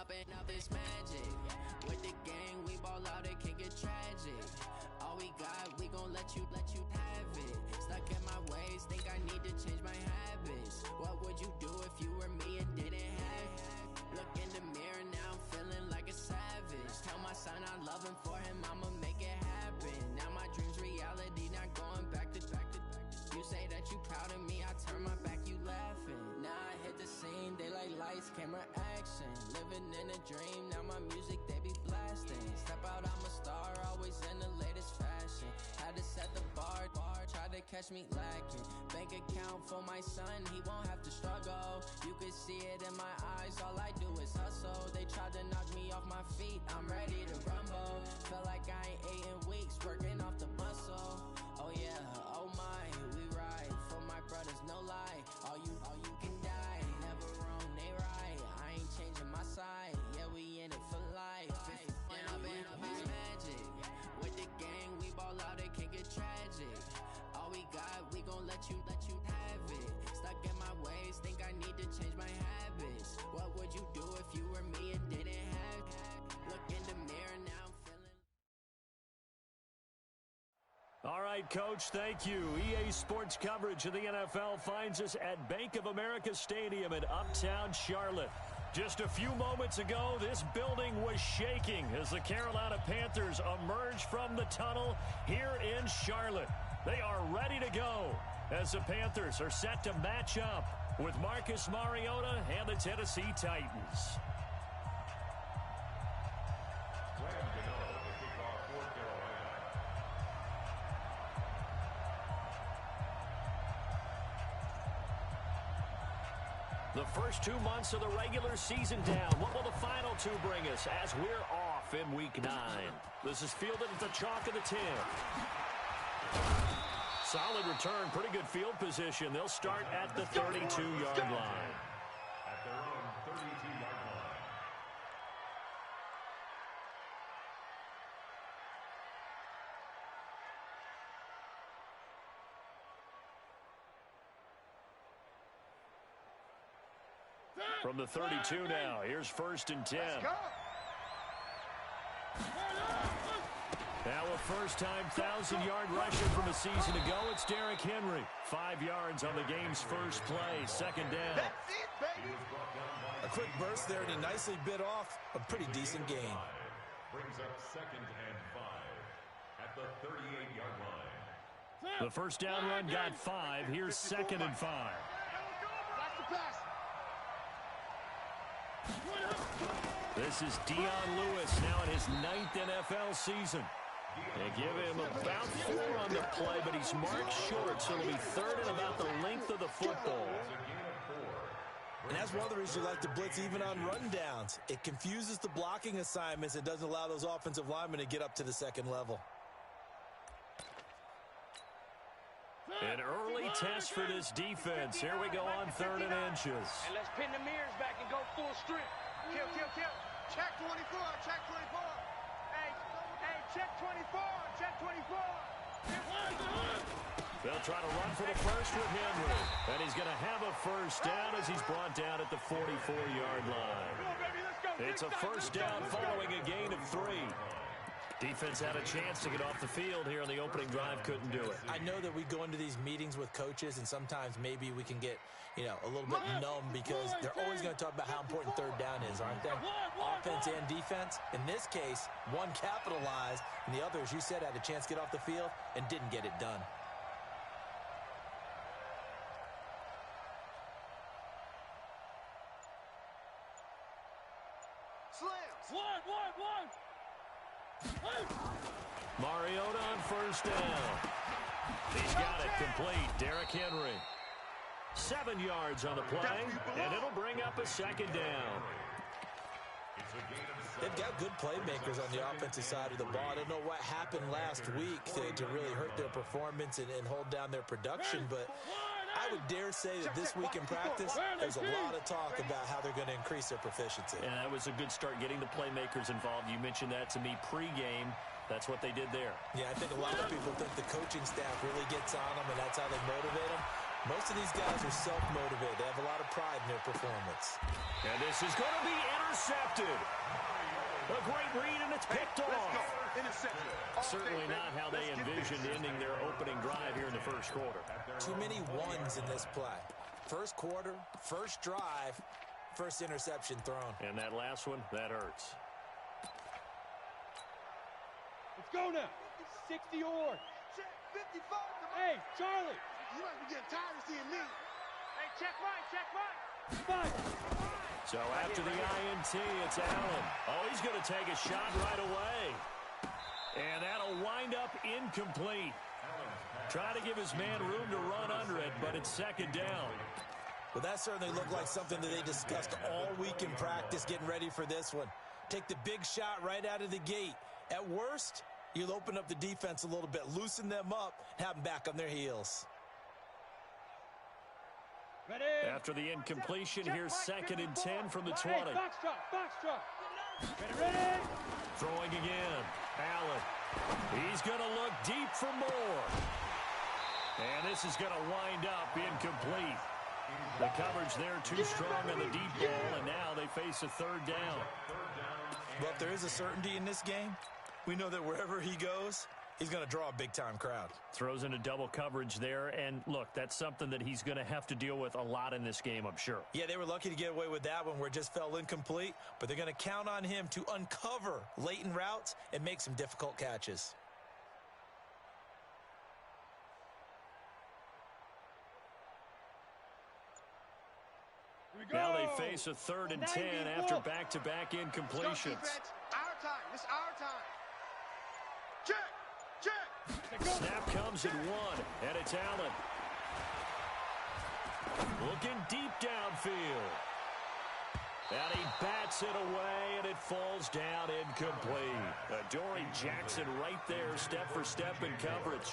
popping up this magic. With the gang, we ball out, it can get tragic. All we got, we gon' let you have it. Stuck in my ways, think I need to change my habits. What would you do if you were me and didn't have it? Look in the mirror, now I'm feeling like a savage. Tell my son I love him, for him I'ma make it happen. Now my dream's reality, not going back to. You say that you proud of me, I turn my back, you laughing. Now I hit the scene, they like lights, camera, action. Living in a dream, now my music they be blasting. Step out, I'm a star, always in the latest fashion. Had to set the bar, try to catch me lacking. Bank account for my son, he won't have to struggle. You can see it in my eyes, all I do is hustle. They tried to knock me off my feet, I'm ready to rumble. Feel like I ain't ate in weeks, working off the muscle. Oh yeah, oh my, we ride for my brothers, no lie. All you can die, never wrong, they right. I ain't changing my side, yeah, we in it for life. Up is magic. With the gang, we ball out, it can get tragic. All we got, we gon' let you have it. Stuck in my ways, think I need to change my habits. What would you do if you were me and didn't have it? Look in the mirror, now I'm feeling. All right, Coach, thank you. EA Sports coverage of the NFL finds us at Bank of America Stadium in Uptown Charlotte. Just a few moments ago, this building was shaking as the Carolina Panthers emerged from the tunnel here in Charlotte. They are ready to go as the Panthers are set to match up with Marcus Mariota and the Tennessee Titans. The first 2 months of the regular season down. What will the final two bring us as we're off in Week 9? This is fielded at the chalk of the 10. Solid return, pretty good field position. They'll start at the 32-yard line. At their own 32-yard line. From the 32 now, here's 1st and 10. Now a first-time 1,000-yard rusher from a season ago. It's Derrick Henry. 5 yards on the game's first play. 2nd down. That's it, baby. A quick burst there, and he nicely bit off a pretty decent gain. Brings up 2nd and 5 at the 38-yard line. The first down run got 5. Here's 2nd and 5. This is Dion Lewis now in his 9th NFL season. They give him about 4 on the play, but he's marked short, so it'll be 3rd and about the length of the football. And that's one of the reasons you like to blitz even on rundowns. It confuses the blocking assignments. It doesn't allow those offensive linemen to get up to the 2nd level. An early test for this defense. Here we go on 3rd and inches. And let's pin the mirrors back and go full strip. Kill. Check 24, check 24. Hey, check 24, check 24. They'll try to run for the first with Henry. And he's going to have a first down as he's brought down at the 44-yard line. It's a first down following a gain of 3. Defense had a chance to get off the field here on the opening drive, couldn't do it. I know that we go into these meetings with coaches, and sometimes maybe we can get, a little bit numb because they're always going to talk about how important 3rd down is, aren't they? Offense and defense. In this case, one capitalized, and the other, as you said, had a chance to get off the field and didn't get it done. Mariota on first down. He's got it complete. Derrick Henry. 7 yards on the play, and it'll bring up a 2nd down. They've got good playmakers on the offensive side of the ball. I don't know what happened last week to really hurt their performance and hold down their production, but I would dare say that this week in practice, there's a lot of talk about how they're going to increase their proficiency. And that was a good start getting the playmakers involved. You mentioned that to me pregame. That's what they did there. Yeah, I think a lot of people think the coaching staff really gets on them, and that's how they motivate them. Most of these guys are self-motivated. They have a lot of pride in their performance. And this is going to be intercepted. A great read, and it's picked off. Certainly not how they envisioned ending their opening drive here in the first quarter. Too many ones in this play. First quarter, first drive, first interception thrown. And that last one, that hurts. Let's go now. 60 or. Check 55. Hey, Charlie. You might be getting tired of seeing me. Hey, check right. So after the INT, it's Allen. Oh, he's going to take a shot right away. And that'll wind up incomplete. Try to give his man room to run under it, but it's second down. Well, that certainly looked like something that they discussed all week in practice getting ready for this one. Take the big shot right out of the gate. At worst, you'll open up the defense a little bit, loosen them up, have them back on their heels. Ready. After the incompletion, here's second and 10 from the 20. Hey, box drop. Ready. Throwing again. Allen. He's going to look deep for more. And this is going to wind up incomplete. The coverage there too strong on the deep ball, and now they face a third down. Well, if there is a certainty in this game, we know that wherever he goes, he's going to draw a big-time crowd. Throws into double coverage there, and look, that's something that he's going to have to deal with a lot in this game, I'm sure. Yeah, they were lucky to get away with that one where it just fell incomplete, but they're going to count on him to uncover latent routes and make some difficult catches. Now they face a third and 10 after back-to-back incompletions. Our time. It's our time. Check. Snap comes at one, and it's Allen. Looking deep downfield. And he bats it away, and it falls down incomplete. Adoree Jackson right there, step for step in coverage.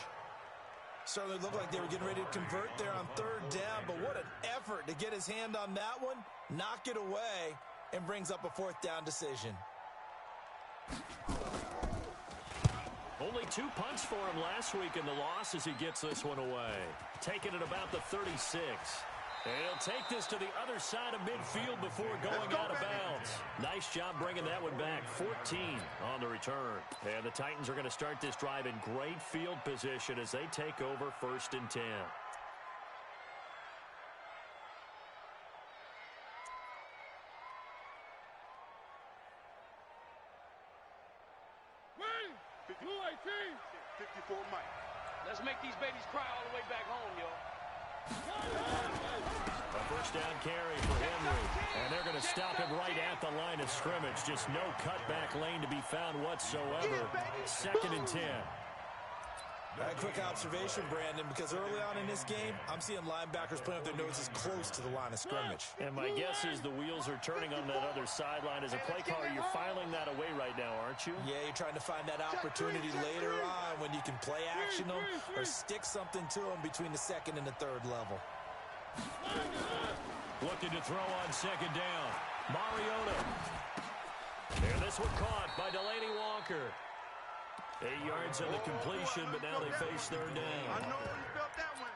Certainly looked like they were getting ready to convert there on third down, but what an effort to get his hand on that one, knock it away, and brings up a fourth down decision. Only 2 punts for him last week in the loss as he gets this one away. Taking it about the 36. And he'll take this to the other side of midfield before going out of bounds. Nice job bringing that one back. 14 on the return. And the Titans are going to start this drive in great field position as they take over first and 10. Blue 18. 54 Mike. Let's make these babies cry all the way back home, y'all. A first down carry for Henry. And they're going to stop him right at the line of scrimmage. Just no cutback lane to be found whatsoever. Second and 10. A quick observation, Brandon, because early on in this game, I'm seeing linebackers playing with their noses close to the line of scrimmage. And my guess is the wheels are turning on that other sideline. As a play caller, you're filing that away right now, aren't you? Yeah, you're trying to find that opportunity later on when you can play action them or stick something to them between the second and the third level. Looking to throw on second down. Mariota. And this one caught by Delaney Walker. 8 yards on the completion, but now they face third down. I know you felt that one.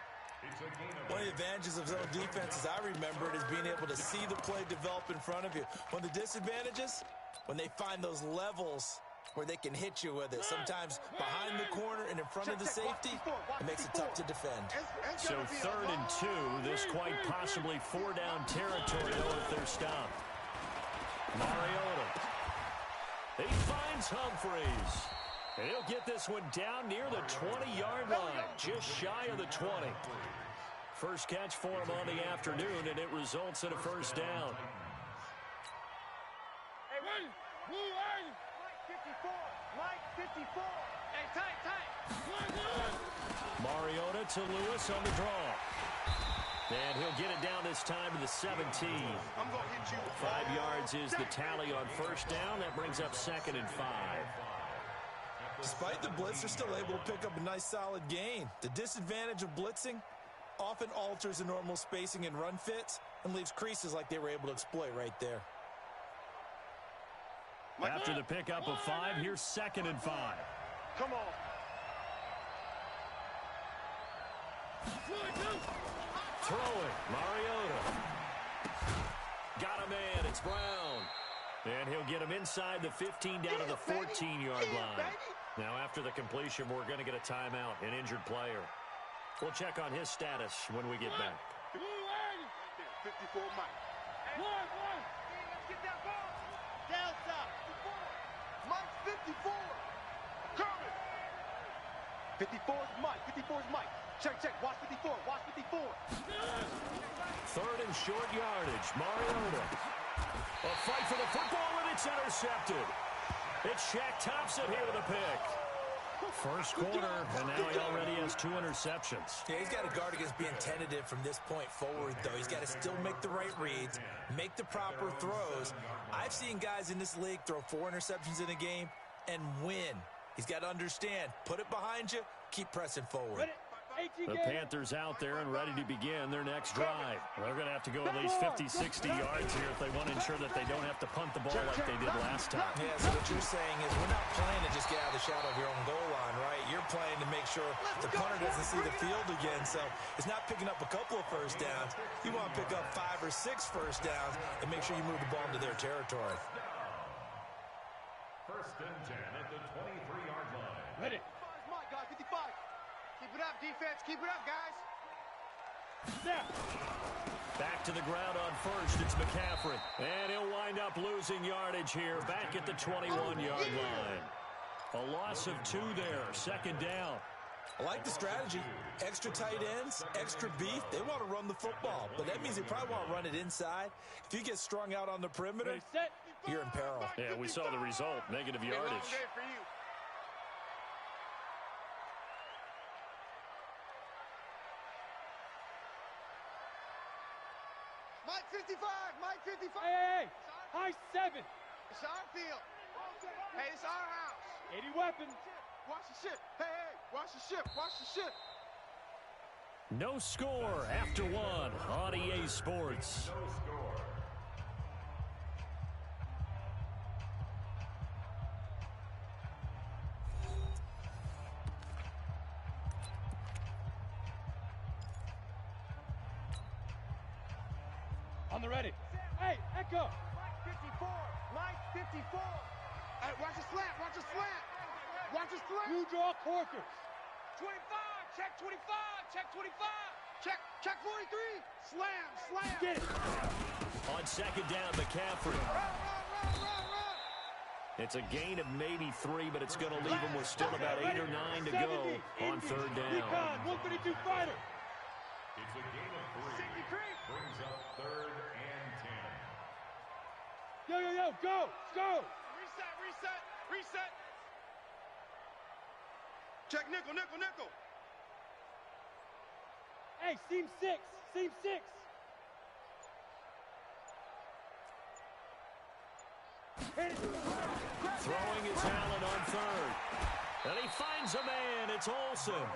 One of the advantages of zone defense, as I remember it, is being able to see the play develop in front of you. One of the disadvantages, when they find those levels where they can hit you with it. Sometimes behind the corner and in front of the safety, it makes it tough to defend. So third and 2, this quite possibly 4-down territory if they're stopped. Mariota. He finds Humphreys. And he'll get this one down near the 20-yard line, just shy of the 20. First catch for him on the afternoon, and it results in a first down. Hey, wait. Blue 80. Mike 54. Hey, tight. Mariota to Lewis on the draw. And he'll get it down this time to the 17. I'm going to hit you. 5 yards is the tally on first down. That brings up second and 5. Despite the blitz, they're still able to pick up a nice solid gain. The disadvantage of blitzing often alters the normal spacing and run fits and leaves creases like they were able to exploit right there. After the pickup of 5, here's second and 5. Come on. Throwing, Mariota. Got a man, it's Brown. And he'll get him inside the 15 down to the 14-yard line. Now, after the completion, we're going to get a timeout, an injured player. We'll check on his status when we get back. 54 Mike. Let's get that ball. Delta. 54. Mike's 54. Coming. 54 is Mike. 54 is Mike. Check. Watch 54. Watch 54. Third and short yardage. Mariota. A fight for the football, and it's intercepted. It's Shaq Thompson here with a pick. First quarter, and now he already has 2 interceptions. Yeah, he's got to guard against being tentative from this point forward, though. He's got to still make the right reads, make the proper throws. I've seen guys in this league throw 4 interceptions in a game and win. He's got to understand, put it behind you, keep pressing forward. The Panthers out there and ready to begin their next drive. They're going to have to go at least 50, 60 yards here if they want to ensure that they don't have to punt the ball like they did last time. Yeah, so what you're saying is we're not playing to just get out of the shadow of your own goal line, right? You're playing to make sure the punter doesn't see the field again. So it's not picking up a couple of first downs. You want to pick up 5 or 6 first downs and make sure you move the ball into their territory. First and 10 at the 23-yard line. Ready. Mike, guys, 55. Keep it up, defense. Keep it up, guys. Snap. Back to the ground on first. It's McCaffrey. And he'll wind up losing yardage here back at the 21-yard line. A loss of 2 there. Second down. I like the strategy. Extra tight ends, extra beef. They want to run the football, but that means they probably want to run it inside. If you get strung out on the perimeter, you're in peril. Yeah, we saw the result. Negative yardage. Mike 55, Mike 55. Hey, high 7. It's our field. Hey, it's our house. 80 weapons. Watch the ship. Hey, watch the ship. Watch the ship. No score after 1 on EA Sports. No score. On the ready. Hey, Echo. Mike 54. Mike 54. Hey, watch the slant. Watch the slant. Watch the slant. You draw corkers. 25. Check 25. Check 25. Check 43. Slam. Get it. On second down, McCaffrey. Run. It's a gain of maybe 3, but it's going to leave him with still about 8 or 9 to go on third down. 132 fighter. It's a gain of 3. Brings up third and 10. Yo, go. Reset. Check nickel. Hey, seam 6. Hit it. Throwing is Allen on third. And he finds a man. It's Olsen.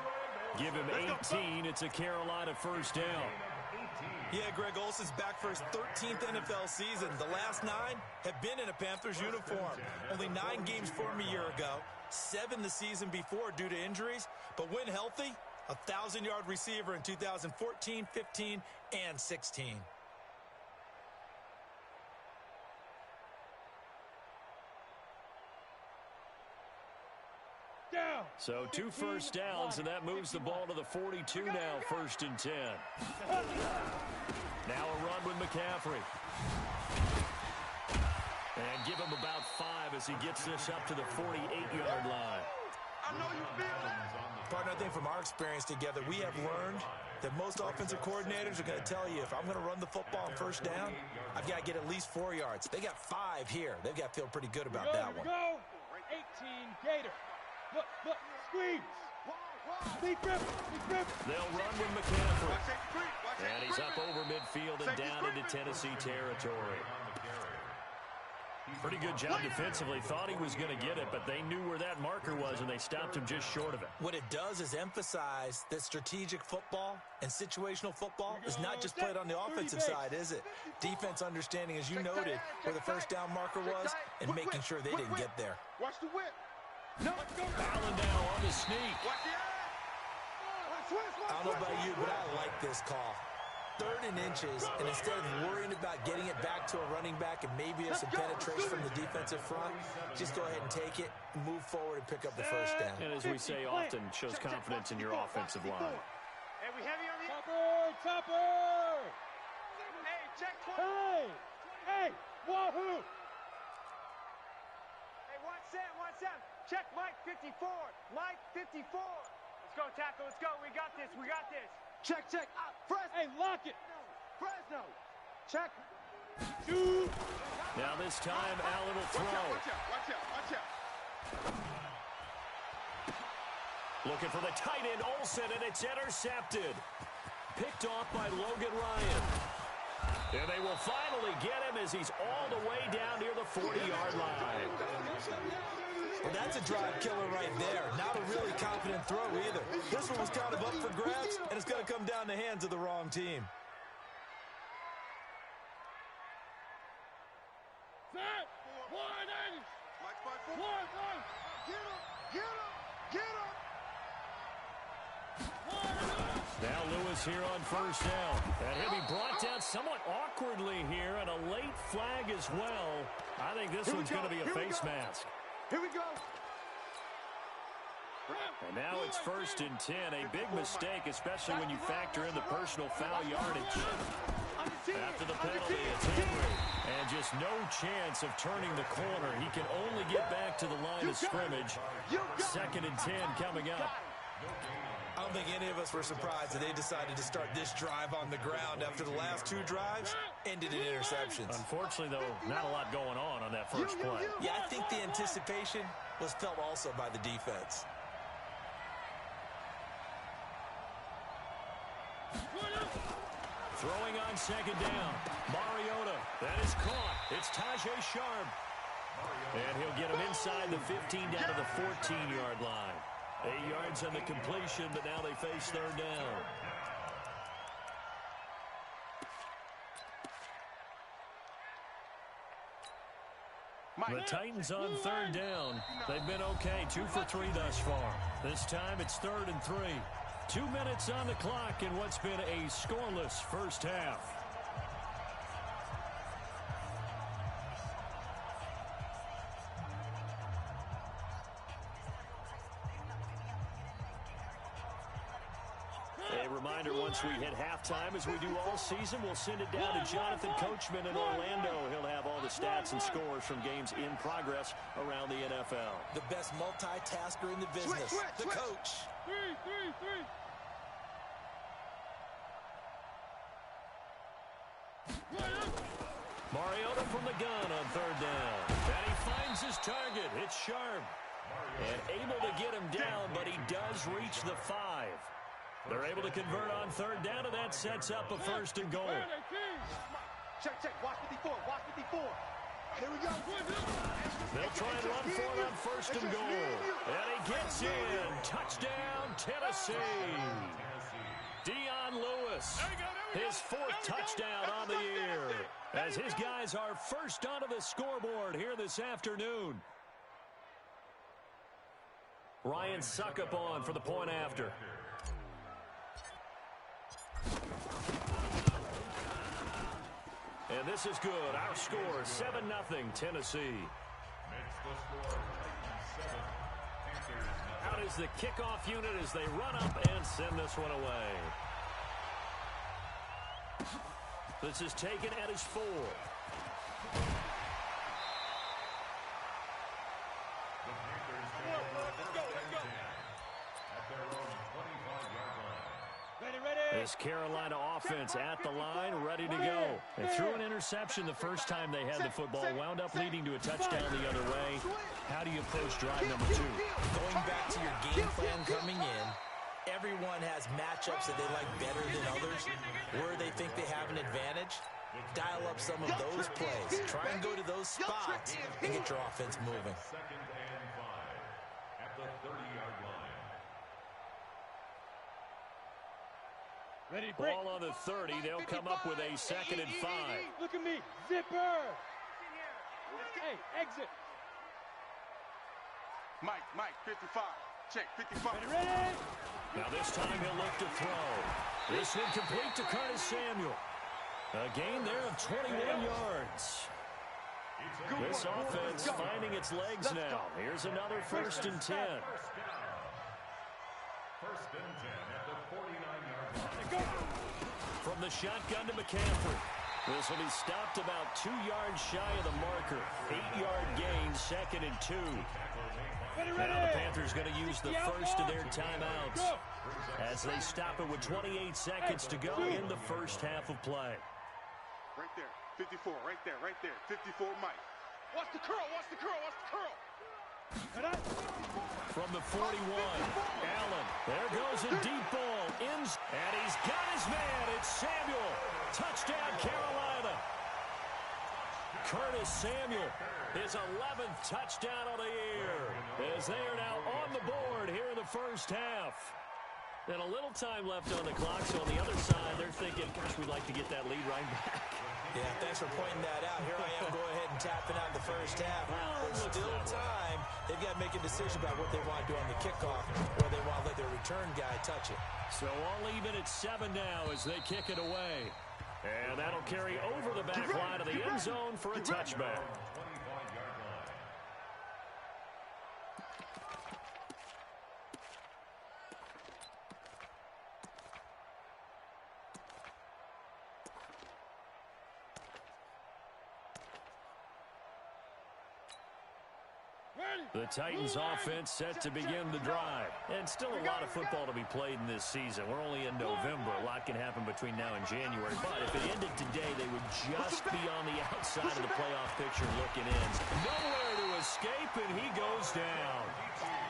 Give him 18. It's a Carolina first down. Yeah, Greg Olsen's back for his 13th NFL season. The last 9 have been in a Panthers uniform. Only 9 games for him a year ago, 7 the season before due to injuries. But when healthy, a 1,000-yard receiver in 2014, 15, and 16. Down. So 2 first downs, and that moves the ball to the 42 now, first and 10. Now a run with McCaffrey. And give him about 5 as he gets this up to the 48-yard line. I know you feel it. Partner, I think from our experience together, we have learned that most offensive coordinators are going to tell you, if I'm going to run the football on first down, I've got to get at least 4 yards. They got 5 here. They've got to feel pretty good about that one. Go. 18 Gator. Look, squeeze. Big grip. They'll run with McCaffrey. And he's up over midfield and down into Tennessee territory. Pretty good job defensively. Thought he was going to get it, but they knew where that marker was, and they stopped him just short of it. What it does is emphasize that strategic football and situational football is not just played on the offensive side, is it? Defense understanding, as you noted, where the first down marker was and making sure they didn't get there. Watch the whip. Allen now on the sneak. Watch the eye. I don't know about you, but I like this call. 3rd and inches, and instead of worrying about getting it back to a running back and maybe have some penetration from the defensive front, just go ahead and take it, move forward, and pick up the first down. And as we say often, shows confidence in your offensive line. Hey, we heavy on the... Topper! Hey, check 20. Hey, wahoo! Hey, watch Sam. Check Mike 54. Mike 54. Let's go, tackle. Let's go. We got this. Check. Fresno. Hey, lock it. Fresno. Check. Shoot. Now this time, Allen will throw. Watch out. Looking for the tight end, Olsen, and it's intercepted. Picked off by Logan Ryan. And they will finally get him as he's all the way down near the 40-yard line. Well, that's a drive killer right there. Not a really confident throw either. This one was kind of up for grabs, and it's going to come down the hands of the wrong team. Set. 180. Mike's by 4. Get him. Now Lewis here on first down. And he'll be brought down somewhat awkwardly here, and a late flag as well. I think this one's going to be a face mask. Here we go. And now it's 1st and 10. A big mistake, especially when you factor in the personal foul yardage. After the penalty, it's Henry. And just no chance of turning the corner. He can only get back to the line of scrimmage. 2nd and 10 coming up. I don't think any of us were surprised that they decided to start this drive on the ground after the last 2 drives ended in interceptions. Unfortunately, though, not a lot going on that first play. Yeah, I think the anticipation was felt also by the defense. Throwing on 2nd down. Mariota. That is caught. It's Tajay Sharp. And he'll get him inside the 15 down to the 14-yard line. 8 yards on the completion, but now they face 3rd down. The Titans on 3rd down. They've been okay, 2 for 3 thus far. This time it's 3rd and 3. 2 minutes on the clock in what's been a scoreless first half. A reminder, once we hit halftime, as we do all season, we'll send it down to Jonathan Coachman in Orlando. He'll have all the stats and scores from games in progress around the NFL. The best multitasker in the business, the coach. 3. Mariota from the gun on 3rd down. And he finds his target. It's Sharp. And able to get him down, but he does reach the 5. They're able to convert on 3rd down, and that sets up a 1st and goal. Check. Watch 54. Here we go. They'll try and run for it on 1st and goal. And he gets in. Touchdown, Tennessee. Dion Lewis, his 4th touchdown on the year, as his guys are first onto the scoreboard here this afternoon. Ryan Suckup on for the point after. And this is good. Our score, 7-0, Tennessee. Out is the kickoff unit as they run up and send this one away. This is taken at his 4. This Carolina offense at the line, ready to go. They threw an interception the first time they had the football, wound up leading to a touchdown the other way. How do you approach drive number 2? Going back to your game plan coming in, everyone has matchups that they like better than others, where they think they have an advantage. Dial up some of those plays. Try and go to those spots and get your offense moving. 2nd and 5 at the 30-yard line. Ready, break. Ball on the 30. They'll come up with a 2nd and 5. Look at me. Zipper. Hey, exit. Mike, 55. Check, 55. Now this time he'll look to throw. This one complete to Curtis Samuel. A gain there of 21 yards. This offense finding its legs now. Here's another 1st and 10. 1st and 10 at the 49-yard line. From the shotgun to McCaffrey. This will be stopped about 2 yards shy of the marker. 8-yard gain, 2nd and 2. Now the Panthers going to use the first of their timeouts as they stop it with 28 seconds to go in the first half of play. Right there, 54, right there, 54, Mike. Watch the curl, watch the curl, watch the curl. From the 41, Allen. There goes a deep ball. And he's got his man. It's Samuel. Touchdown, Carolina. Curtis Samuel, his 11th touchdown of the year, as they are now on the board here in the first half. And a little time left on the clock, so on the other side, they're thinking, gosh, we'd like to get that lead right back. Yeah, thanks for pointing that out. Here I am, go ahead and tapping out the first half. There's still time. They've got to make a decision about what they want to do on the kickoff, or they want to let their return guy touch it. So all even at 7 now as they kick it away. And that'll carry over the back line of the end zone for a touchback. The Titans offense set to begin the drive. And still a lot of football to be played in this season. We're only in November. A lot can happen between now and January. But if it ended today, they would just be on the outside of the playoff picture looking in. Nowhere to escape, and he goes down.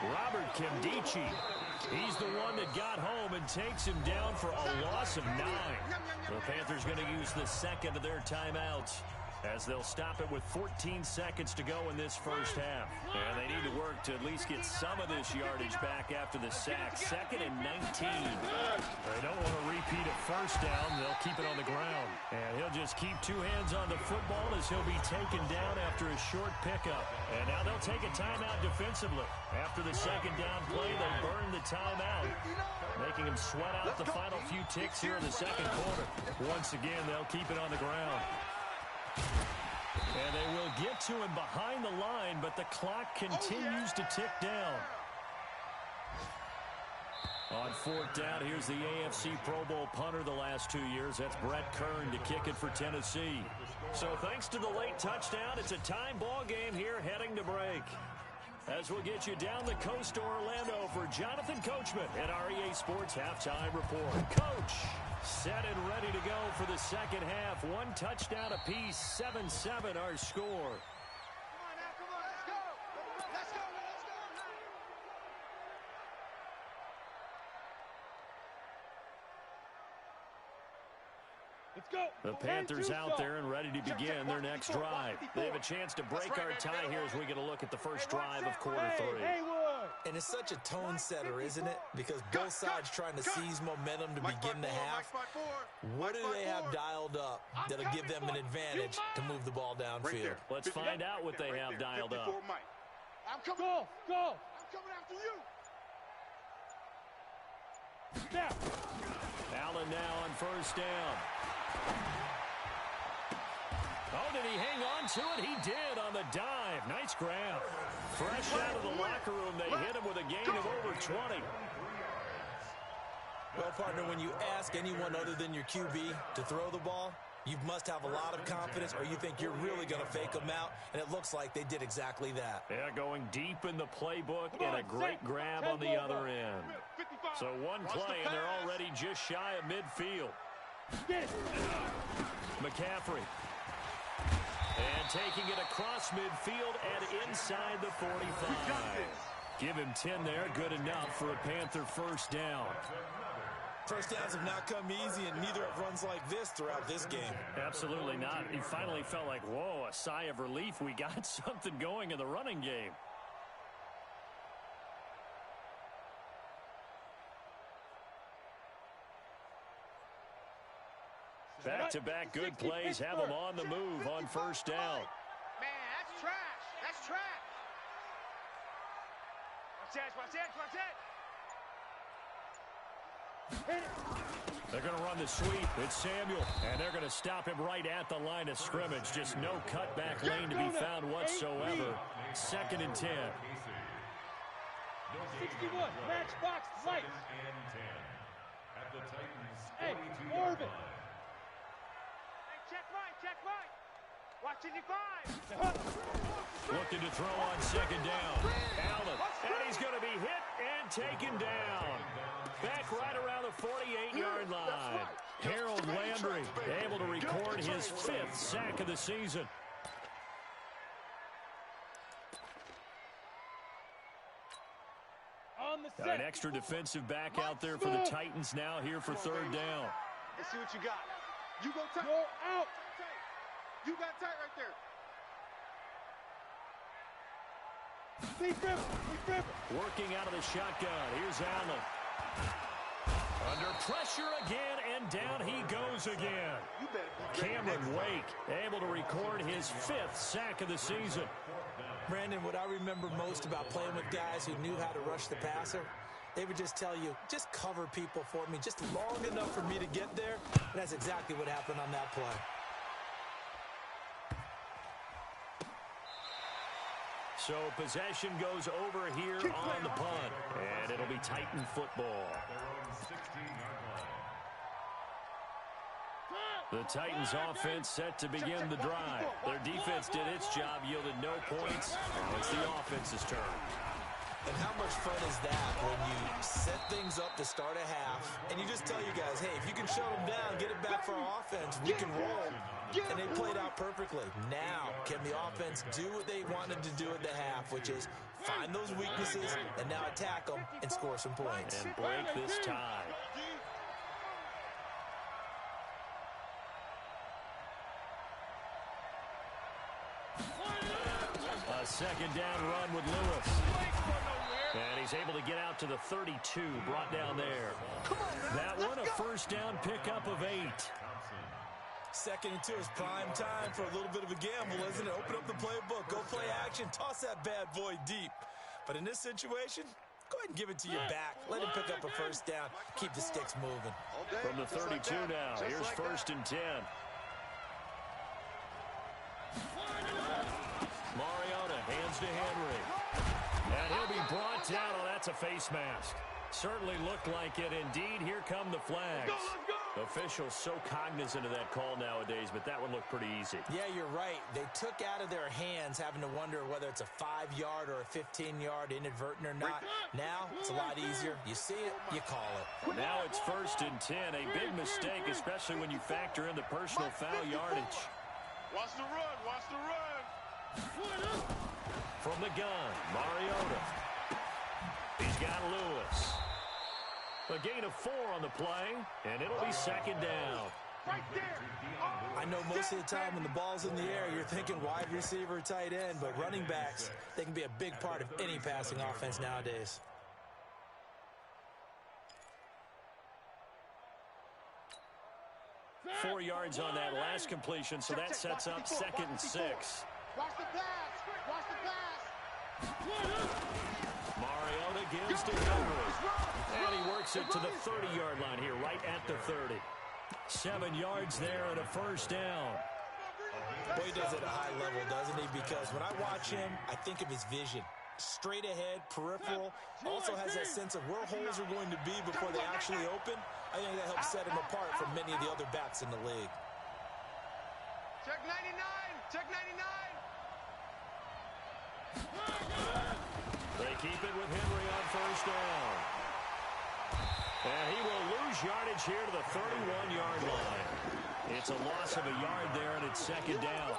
Robert Kimdichie. He's the one that got home and takes him down for a loss of 9. The Panthers going to use the second of their timeouts, as they'll stop it with 14 seconds to go in this first half. And they need to work to at least get some of this yardage back after the sack. 2nd and 19. They don't want to repeat a first down. They'll keep it on the ground. And he'll just keep 2 hands on the football as he'll be taken down after a short pickup. And now they'll take a timeout defensively. After the second down play, they burn the timeout, making him sweat out the final few ticks here in the second quarter. Once again, they'll keep it on the ground. And they will get to him behind the line, but the clock continues to tick down. On 4th down, here's the AFC Pro Bowl punter the last 2 years. That's Brett Kern to kick it for Tennessee. So thanks to the late touchdown, it's a tie ball game here heading to break. As we'll get you down the coast to Orlando for Jonathan Coachman at our EA Sports Halftime Report. Coach, set and ready to go for the second half. 1 touchdown apiece, 7-7 our score. Come on now, come on, let's go. Let's go, let's go. Let's go. The Panthers out there and ready to begin their next drive. They have a chance to break our tie here as we get a look at the first drive of quarter 3. And it's such a tone setter, isn't it? Because both sides trying to seize momentum to begin the half. What do they have dialed up that'll give them an advantage to move the ball downfield? Let's find out what they have dialed up. I'm coming. Go, go. I'm coming after you. Snap. Allen now on first down. Oh, did he hang on to it? He did on the dive. Nice grab. Fresh out of the locker room, they hit him with a gain of over 20. Well, partner, when you ask anyone other than your QB to throw the ball, you must have a lot of confidence, or you think you're really going to fake them out, and it looks like they did exactly that. Yeah, going deep in the playbook and a great grab on the other end. So one play, and they're already just shy of midfield. McCaffrey. And taking it across midfield and inside the 45. Give him 10 there. Good enough for a Panther first down. First downs have not come easy, and neither have runs like this throughout this game. Absolutely not. He finally felt like, whoa, a sigh of relief. We got something going in the running game. Back-to-back good plays have them on the move on first down. Man, that's trash. That's trash. Watch that, watch that, watch that. They're going to run the sweep. It's Samuel, and they're going to stop him right at the line of scrimmage. Just no cutback lane to be found whatsoever. 2nd and 10. 61, match box, light. At the Titans' Hey, 42-yard Corbin. line. Hey, check right. Watch it, 5. Looking to throw on 2nd down. Allen, and he's going to be hit and taken down. Back right around the 48-yard line. Harold Landry able to record his 5th sack of the season. On the set. An extra defensive back out there for the Titans now here for 3rd down. Let's see what you got. You go tight. Go out. You got tight right there. Working out of the shotgun. Here's Allen. Under pressure again, and down he goes again. Cameron Wake able to record his 5th sack of the season. Brandon, what I remember most about playing with guys who knew how to rush the passer, they would just tell you, just cover people for me, just long enough for me to get there. And that's exactly what happened on that play. So possession goes over here on the punt, and it'll be Titan football. The Titans offense set to begin the drive. Their defense did its job, yielded no points. Now it's the offense's turn. And how much fun is that when you set things up to start a half, and you just tell your guys, hey, if you can shut them down, get it back for our offense, we can roll. And they played out perfectly. Now, can the offense do what they wanted to do at the half, which is find those weaknesses and now attack them and score some points. And break this tie. A 2nd down run with Lewis. And he's able to get out to the 32, brought down there. That one, a 1st down pickup of 8. 2nd and 2 is prime time for a little bit of a gamble, isn't it? Open up the playbook, go play action, toss that bad boy deep. But in this situation, go ahead and give it to your back. Let him pick up a 1st down, keep the sticks moving. From the 32 now, here's 1st and 10. Mariota hands to Henry. And he'll be brought down. Oh, that's a face mask. Certainly looked like it. Indeed, here come the flags. Officials so cognizant of that call nowadays, but that would look pretty easy. Yeah, you're right. They took out of their hands having to wonder whether it's a 5-yard or a 15-yard inadvertent or not. Now, it's a lot easier. You see it, you call it. Now it's 1st and 10. A big mistake, especially when you factor in the personal foul yardage. Watch the run. Watch the run. From the gun, Mariota. He's got Lewis. A gain of 4 on the play, and it'll be 2nd down. Right there. I know most of the time when the ball's in the air, you're thinking wide receiver, tight end, but running backs, they can be a big part of any passing offense nowadays. Four yards on that last completion, so that sets up 2nd and 6. Watch the pass. Watch the pass. Mariota gives to Henry. And he works it to the 30-yard line here, right at the 30. 7 yards there and a 1st down. Boy, he does it at a high level, doesn't he? Because when I watch him, I think of his vision. Straight ahead, peripheral, also has that sense of where holes are going to be before they actually open. I think that helps set him apart from many of the other backs in the league. Check 99. Check 99. They keep it with Henry on 1st down. And he will lose yardage here to the 31-yard line. It's a loss of a yard there, and it's 2nd down.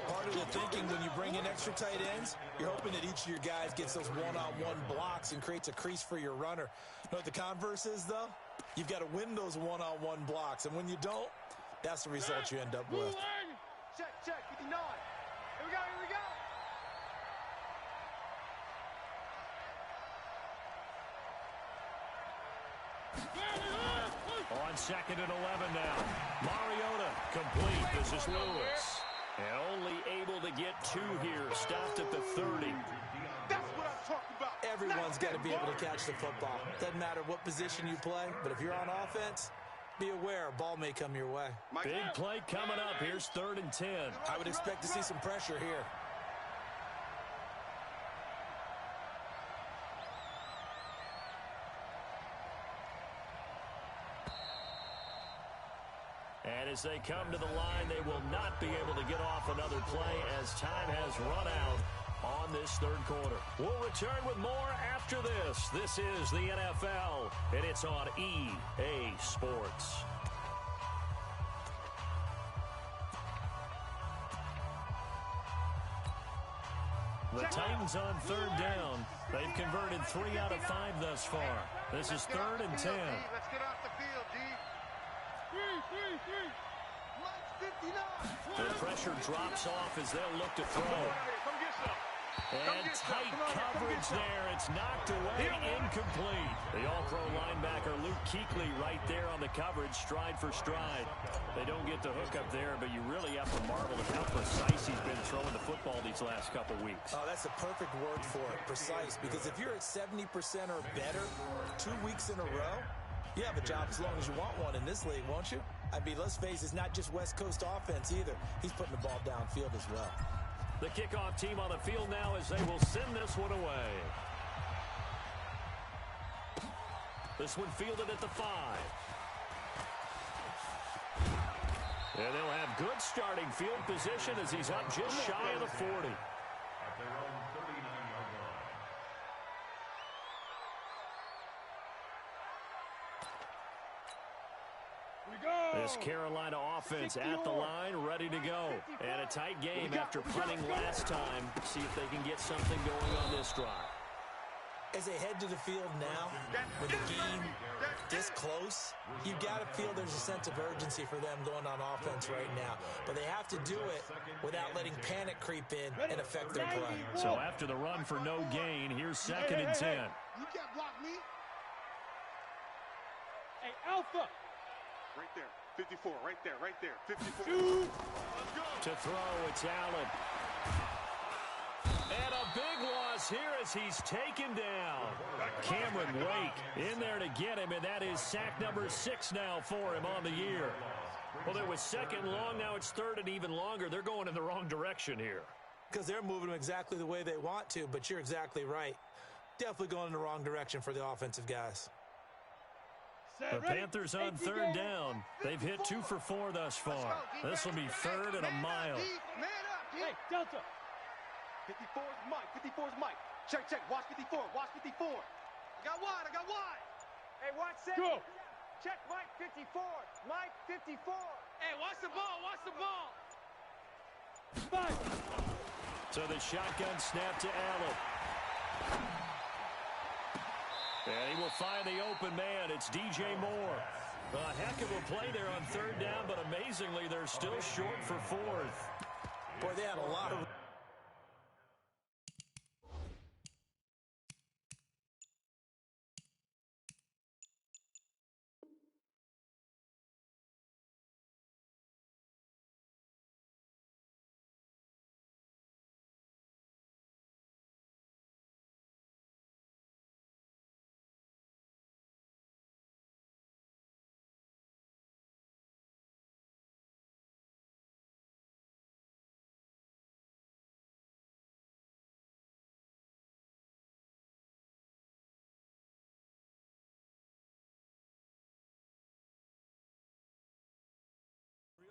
Part of the thinking when you bring in extra tight ends, you're hoping that each of your guys gets those one-on-one blocks and creates a crease for your runner. You know what the converse is, though? You've got to win those one-on-one blocks, and when you don't, that's the result you end up with. Check, 59. Here we go, here we go. On 2nd and 11 now. Mariota complete. This is Lewis. And only able to get 2 here. Stopped at the 30. That's what I'm talking about. Everyone's got to be able to catch the football. Doesn't matter what position you play, but if you're on offense, be aware a ball may come your way. Big play coming up. Here's 3rd and 10. I would expect to see some pressure here. And as they come to the line, they will not be able to get off another play as time has run out on this 3rd quarter. We'll return with more after this. This is the NFL, and it's on EA Sports. The Titans on 3rd down. They've converted 3 out of 5 thus far. This is 3rd and 10. Let's get off the field, D. 3. The pressure drops off as they'll look to throw. Come get some. And tight coverage there. It's knocked away, incomplete. The all-pro linebacker Luke Kuechly right there on the coverage, stride for stride. They don't get the hook up there, but you really have to marvel at how precise he's been throwing the football these last couple weeks. Oh, that's a perfect word for it, precise, because if you're at 70% or better 2 weeks in a row, you have a job as long as you want one in this league, won't you? I mean, let's face it, it's not just West Coast offense either. He's putting the ball downfield as well. The kickoff team on the field now as they will send this one away. This one fielded at the 5. And they'll have good starting field position as he's up just shy of the 40. At their own 39-yard line. This Carolina offense at the line, ready to go. And a tight game after punting last time. See if they can get something going on this drive. As they head to the field now, with the game this close, you've got to feel there's a sense of urgency for them going on offense right now. But they have to do it without letting panic creep in and affect their play. So after the run for no gain, here's 2nd and 10. You can't block me. Hey, Alpha. Right there. 54. Right there. 54. Let's go. To throw, it's Allen. And a big loss here as he's taken down. Cameron Wake in there to get him, and that is sack number 6 now for him on the year. Well, it was 2nd long, now it's 3rd and even longer. They're going in the wrong direction here. Because they're moving them exactly the way they want to, but you're exactly right. Definitely going in the wrong direction for the offensive guys. The Panthers on 3rd down. They've hit 2 for 4 thus far. This will be 3rd and a mile. Hey, Delta. 54's Mike. 54's Mike. Check. Watch 54. Watch 54. I got wide. Hey, watch 7. Go. Check Mike 54. Mike 54. Hey, watch the ball. 5. So the shotgun snap to Allen. And he will find the open man. It's DJ Moore. A heck of a play there on 3rd down, but amazingly, they're still short for 4th. Boy, they had a lot of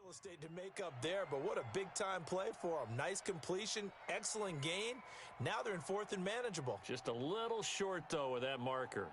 real estate to make up there, but what a big-time play for them. Nice completion, excellent gain. Now they're in 4th and manageable. Just a little short, though, with that marker.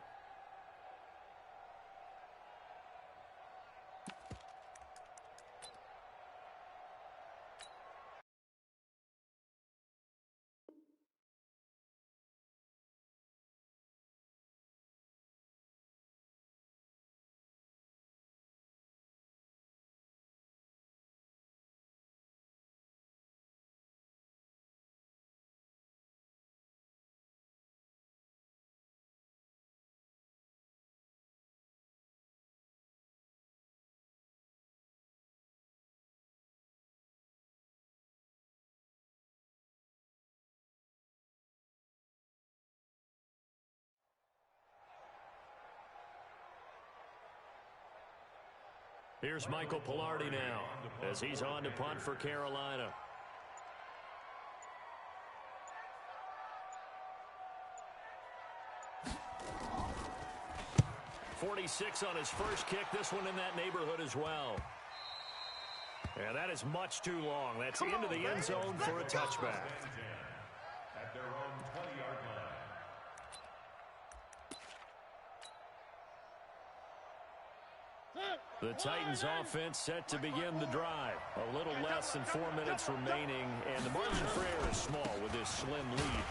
Here's Michael Pilardi now as he's on to punt for Carolina. 46 on his first kick. This one in that neighborhood as well. And that is much too long. That's into the end zone for a touchback. At their own 20-yard line. The Titans offense set to begin the drive. A little less than 4 minutes remaining, and the margin for error is small with this slim lead.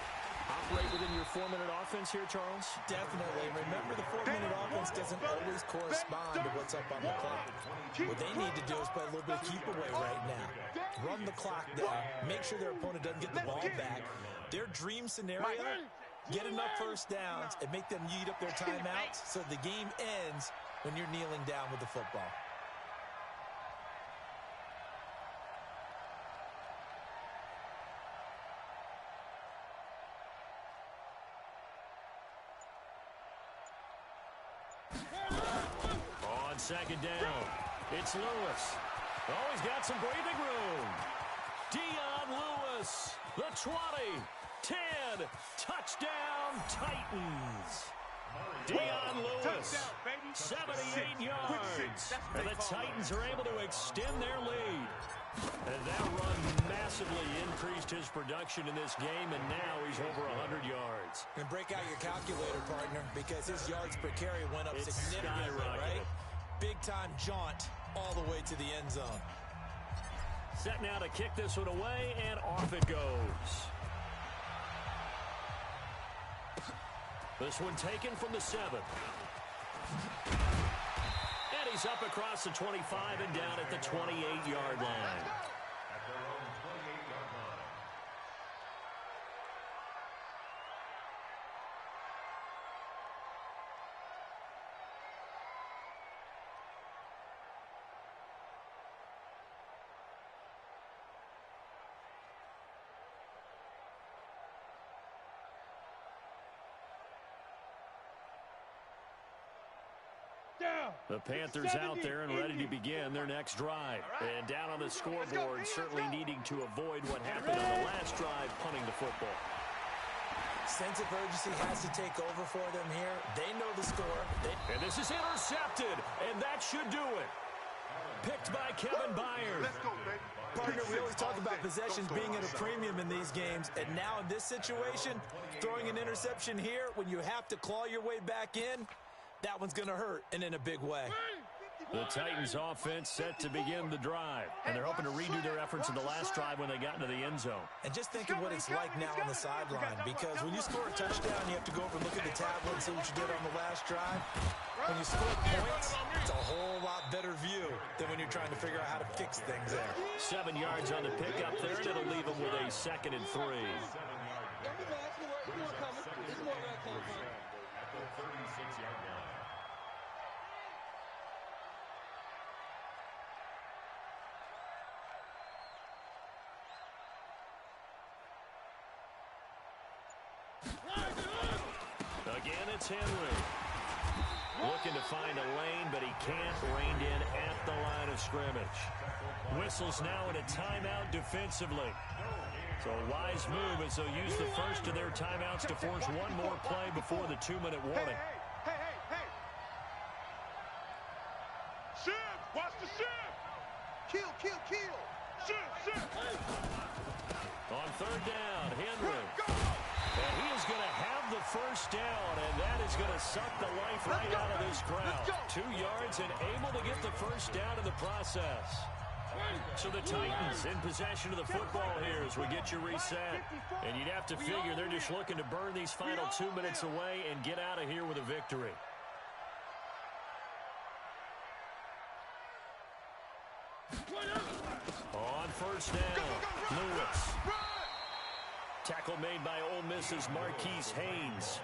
Operate within your 4-minute offense here, Charles? Definitely. Remember, the 4-minute offense doesn't always correspond to what's up on the clock. What they need to do is play a little bit of keep away right now. Run the clock down. Make sure their opponent doesn't get the ball back. Their dream scenario, get enough first downs and make them eat up their timeouts so the game ends when you're kneeling down with the football. On second down, it's Lewis. Oh, he's got some breathing room. Dion Lewis, the 20, 10, touchdown Titans. Dion Lewis, 78 yards. And the Titans are able to extend their lead. And that run massively increased his production in this game, and now he's over 100 yards. And break out your calculator, partner, because his yards per carry went up significantly, right? Big-time jaunt all the way to the end zone. Set now to kick this one away, and off it goes. This one taken from the 7. And he's up across the 25 and down at the 28-yard line. At their own 28-yard line. The Panthers out there and ready to begin their next drive. And down on the scoreboard, certainly needing to avoid what happened on the last drive, punting the football. Sense of urgency has to take over for them here. They know the score. And this is intercepted, and that should do it. Picked by Kevin Byard. Let's go, baby. Partner, we always talk about possessions being at a premium in these games, and now in this situation, throwing an interception here when you have to claw your way back in, that one's going to hurt, and in a big way. The Titans offense set to begin the drive, and they're hoping to redo their efforts in the last drive when they got into the end zone. And just think of what it's like now on the sideline, because when you score a touchdown, you have to go over and look at the tablet and see what you did on the last drive. When you score points, it's a whole lot better view than when you're trying to figure out how to fix things there. 7 yards on the pickup there, and it'll leave them with a 2nd and 3. At the 36-yard line. Again, it's Henry. Looking to find a lane, but he can't. Reined in at the line of scrimmage. Whistles now in a timeout defensively. So a wise move as they'll use the first of their timeouts to force one more play before the 2-minute warning. Hey. Shiv, watch the shiv. Kill. Shiv. On third down, Henry. And he is going to have the first down, and that is going to suck the life right out of this crowd. 2 yards and able to get the first down in the process. So the Titans in possession of the football here as we get you reset. And you'd have to figure they're just looking to burn these final 2 minutes away and get out of here with a victory. On first down, Lewis. Tackle made by Ole Miss's Marquise Haynes.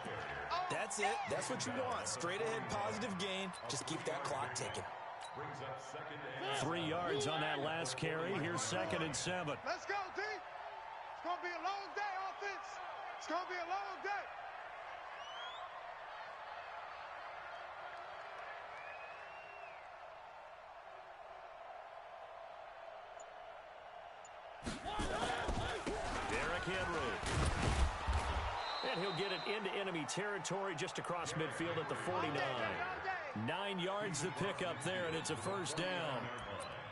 That's it. That's what you want. Straight ahead, positive gain. Just keep that clock ticking. 3 yards on that last carry. Here's 2nd and 7. Let's go, D. It's going to be a long day, offense. It's going to be a long day. Henry. And he'll get it into enemy territory just across midfield at the 49. 9 yards to pick up there, and it's a first down.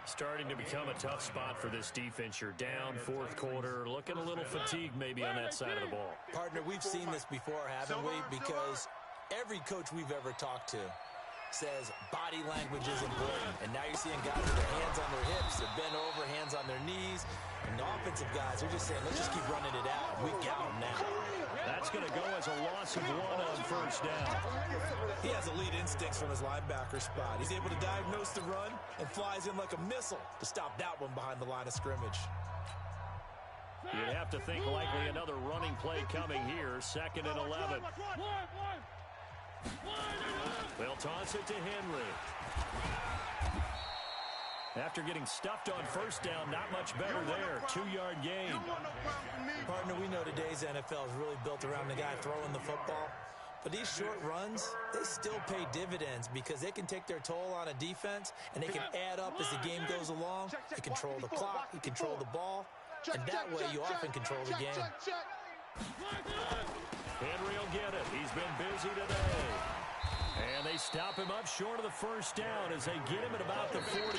Starting to become a tough spot for this defense. You're down fourth quarter, looking a little fatigued maybe on that side of the ball. Partner, we've seen this before, haven't we? Because every coach we've ever talked to says body language is important. And now you're seeing guys with their hands on their hips, they're bent over, hands on their knees. And the offensive guys are just saying, let's just keep running it out. We got them now. That's going to go as a loss of 1 on first down. He has elite instincts from his linebacker spot. He's able to diagnose the run and flies in like a missile to stop that one behind the line of scrimmage. You'd have to think likely another running play coming here. 2nd and 11. They'll toss it to Henry. After getting stuffed on first down, not much better there. 2-yard gain. Partner, we know today's NFL is really built around the guy throwing the football. But these short runs, they still pay dividends because they can take their toll on a defense, and they can add up as the game goes along. You control the clock, you control the ball, and that way you often control the game. Henry will get it. He's been busy today. And they stop him up short of the first down as they get him at about the 43.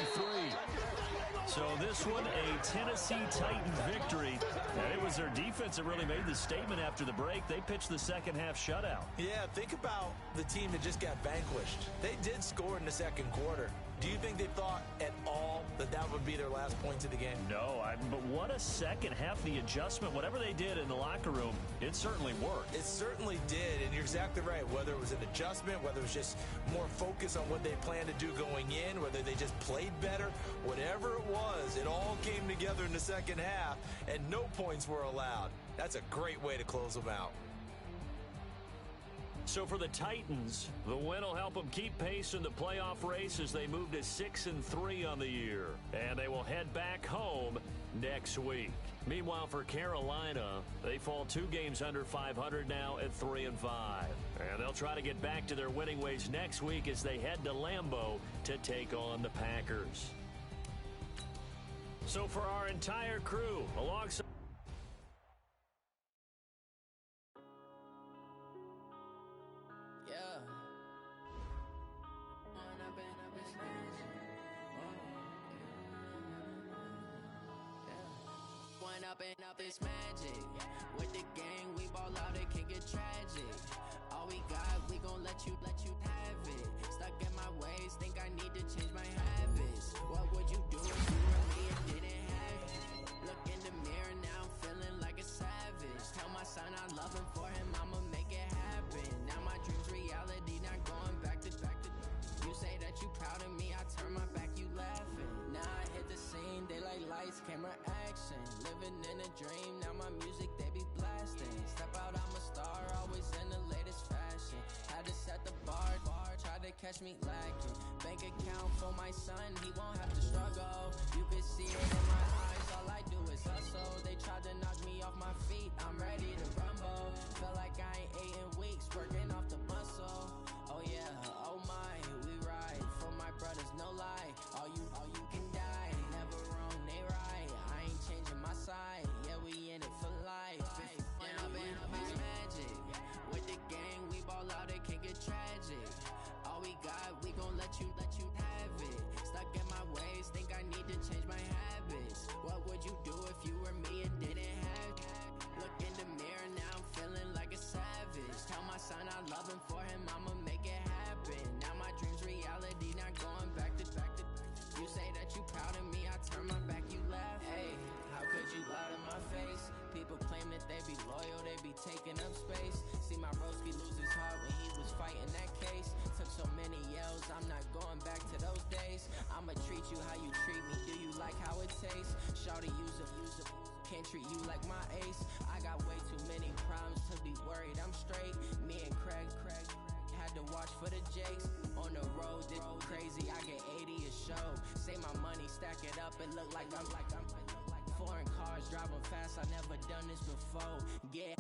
So this one, a Tennessee Titan victory. And it was their defense that really made the statement after the break. They pitched the second half shutout. Yeah, think about the team that just got vanquished. They did score in the second quarter. Do you think they thought at all that that would be their last points of the game? No, but what a second half. The adjustment, whatever they did in the locker room, it certainly worked. It certainly did, and you're exactly right. Whether it was an adjustment, whether it was just more focus on what they planned to do going in, whether they just played better, whatever it was, it all came together in the second half, and no points were allowed. That's a great way to close them out. So for the Titans, the win will help them keep pace in the playoff race as they move to 6-3 on the year. And they will head back home next week. Meanwhile, for Carolina, they fall 2 games under 500 now at 3-5. And they'll try to get back to their winning ways next week as they head to Lambeau to take on the Packers. So for our entire crew, alongside up this magic. With the gang, we ball out, it can get tragic. All we got, we gon' let you have it. Stuck in my ways, think I need to change my habits. What would you do if you were me and didn't have it? Look in the mirror, now I'm feeling like a savage. Tell my son I love him, for him I'ma make it happen. Now my dream's reality, not going back to. You say that you proud of me, I turn my back, you laughing. Now I hit the scene, they like lights, camera, action. Living in a dream, now my music they be blasting. Step out, I'm a star, always in the latest fashion. Had to set the bar, tried to catch me lacking. Bank account for my son, he won't have to struggle. You can see it in my eyes, all I do is hustle. They tried to knock me off my feet, I'm ready to rumble. Feel like I ain't ate in weeks, working off the muscle. Oh yeah, oh my, we ride for my brothers, no lie. All you can die, never wrong, they right. I ain't changing my side, yeah, we in it for life. Down, it's magic. With the gang, we ball out, it can get tragic. All we got, we gon' let you have it. Stuck in my ways, think I need to change my habits. What would you do if you were me and didn't have it? Look in the mirror, now I'm feeling like a savage. Tell my son I love him, for him I'ma make it happen. Now my dream's reality, not going back to. You say that you proud of me, I turn my back, you laugh. Hey, how could you lie to my face? People claim that they be loyal, they be taking up space. See my broski lose his heart when he was fighting that case. Took so many yells, I'm not going back to those days. I'ma treat you how you treat me, do you like how it tastes? Shawty, use a can't treat you like my ace. I got way too many problems to be worried, I'm straight. Me and Craig had to watch for the Jakes. On the road, this crazy, I get 80 a show. Say my money, stack it up, it look like I'm foreign cars, driving fast, I never done this before. Get